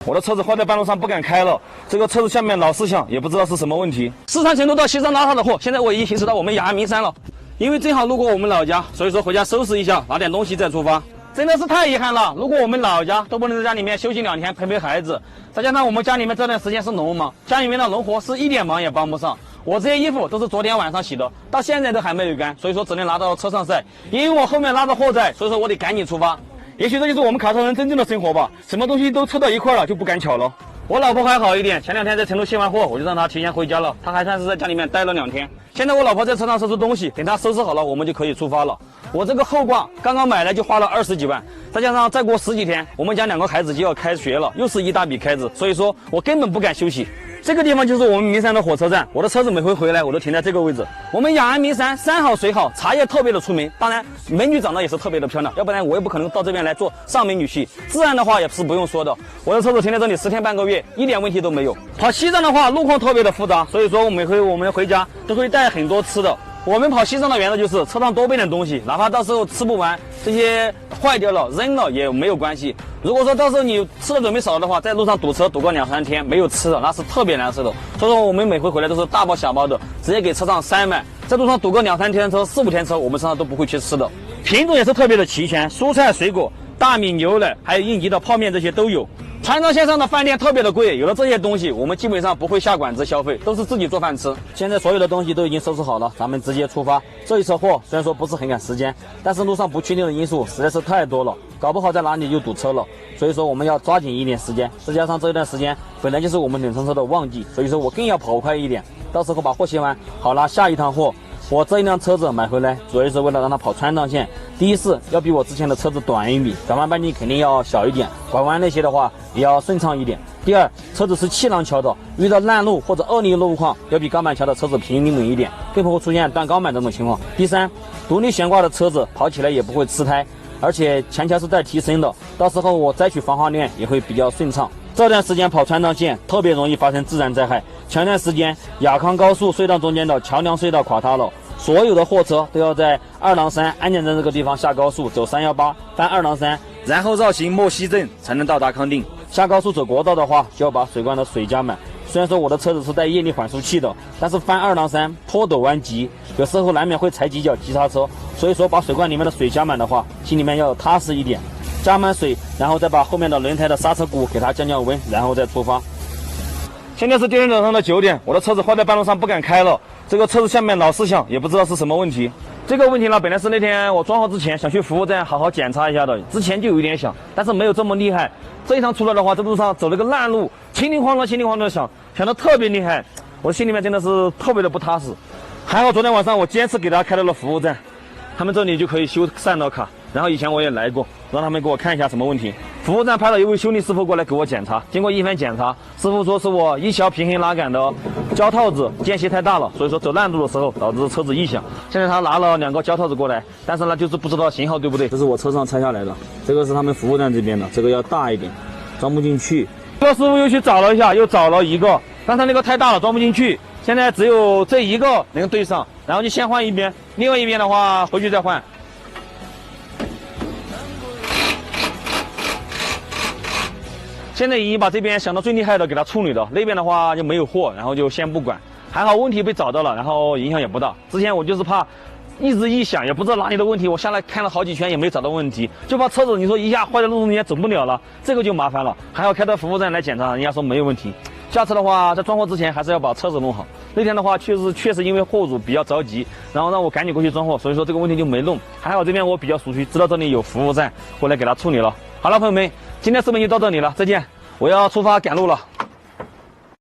我的车子坏在半路上不敢开了，这个车子下面老是响，也不知道是什么问题。市场程度到西藏拉他的货，现在我已经行驶到我们雅安名山了。因为正好路过我们老家，所以说回家收拾一下，拿点东西再出发。真的是太遗憾了，如果我们老家都不能在家里面休息2天陪陪孩子，再加上我们家里面这段时间是农忙，家里面的农活是一点忙也帮不上。我这些衣服都是昨天晚上洗的，到现在都还没有干，所以说只能拿到车上晒。因为我后面拉着货在，所以说我得赶紧出发。也许这就是我们卡车人真正的生活吧，什么东西都凑到一块了就不赶巧了。我老婆还好一点，前2天在成都卸完货，我就让她提前回家了，她还算是在家里面待了2天。现在我老婆在车上收拾东西，等她收拾好了，我们就可以出发了。我这个后挂刚刚买来就花了20几万，再加上再过10几天，我们家2个孩子就要开学了，又是一大笔开支，所以说我根本不敢休息。这个地方就是我们名山的火车站，我的车子每回回来我都停在这个位置。我们雅安名山山好水好，茶叶特别的出名，当然美女长得也是特别的漂亮，要不然我也不可能到这边来做上美女婿。治安的话也是不用说的，我的车子停在这里10天半个月，一点问题都没有。跑西藏的话路况特别的复杂，所以说每回我们回家都会带很多吃的。我们跑西藏的原则就是车上多备点东西，哪怕到时候吃不完，这些坏掉了扔了也没有关系。如果说到时候你吃的准备少了的话，在路上堵车堵个2、3天没有吃的，那是特别难受的。所以说我们每回回来都是大包小包的，直接给车上塞满，在路上堵个2、3天车、4、5天车，我们身上都不会去吃的。品种也是特别的齐全，蔬菜水果、大米、牛奶，还有应急的泡面，这些都有。川藏线上的饭店特别的贵，有了这些东西，我们基本上不会下馆子消费，都是自己做饭吃。现在所有的东西都已经收拾好了，咱们直接出发。这一车货虽然说不是很赶时间，但是路上不确定的因素实在是太多了，搞不好在哪里就堵车了，所以说我们要抓紧一点时间。再加上这一段时间本来就是我们冷乘车的旺季，所以说我更要跑快一点，到时候把货卸完，好拉下一趟货。我这一辆车子买回来主要是为了让它跑川藏线，第一是要比我之前的车子短1米，转弯半径肯定要小一点，拐弯那些的话也要顺畅一点。第二，车子是气囊桥的，遇到烂路或者恶劣路况要比钢板桥的车子平稳一点，更不会出现断钢板这种情况。第三，独立悬挂的车子跑起来也不会吃胎，而且前桥是带提升的，到时候我摘取防滑链也会比较顺畅。这段时间跑川藏线特别容易发生自然灾害，前段时间雅康高速隧道中间的桥梁隧道垮塌了，所有的货车都要在二郎山安检站这个地方下高速，走318翻二郎山，然后绕行莫溪镇才能到达康定。下高速走国道的话，就要把水罐的水加满。虽然说我的车子是带液力缓速器的，但是翻二郎山坡陡弯急，有时候难免会踩几脚急刹车，所以说把水罐里面的水加满的话，心里面要踏实一点。加满水，然后再把后面的轮胎的刹车鼓给它降降温，然后再出发。现在是第二天早上的9点，我的车子坏在半路上不敢开了，这个车子下面老是响，也不知道是什么问题。这个问题呢，本来是那天我装好之前想去服务站好好检查一下的，之前就有一点响，但是没有这么厉害。这一趟出来的话，这路上走了个烂路，轻铃哐啷的响得特别厉害，我心里面真的是特别的不踏实。还好昨天晚上我坚持给他开到了服务站，他们这里就可以修3道卡，然后以前我也来过，让他们给我看一下什么问题。服务站派了一位修理师傅过来给我检查，经过一番检查，师傅说是我1小平衡拉杆的胶套子间隙太大了，所以说走烂路的时候导致车子异响。现在他拿了2个胶套子过来，但是呢就是不知道型号对不对。这是我车上拆下来的，这个是他们服务站这边的，这个要大一点，装不进去。这个师傅又去找了一下，又找了一个，但他那个太大了装不进去，现在只有这一个能对上，然后就先换一边，另外一边的话回去再换。现在已经把这边想到最厉害的给它处理了，那边的话就没有货，然后就先不管。还好问题被找到了，然后影响也不大。之前我就是怕一直一响，也不知道哪里的问题，我下来看了好几圈也没找到问题，就怕车子你说一下坏在路中间走不了了，这个就麻烦了。还好开到服务站来检查，人家说没有问题。下次的话在装货之前还是要把车子弄好。那天的话确实因为货主比较着急，然后让我赶紧过去装货，所以说这个问题就没弄。还好这边我比较熟悉，知道这里有服务站，过来给他处理了。好了朋友们，今天视频就到这里了，再见，我要出发赶路了。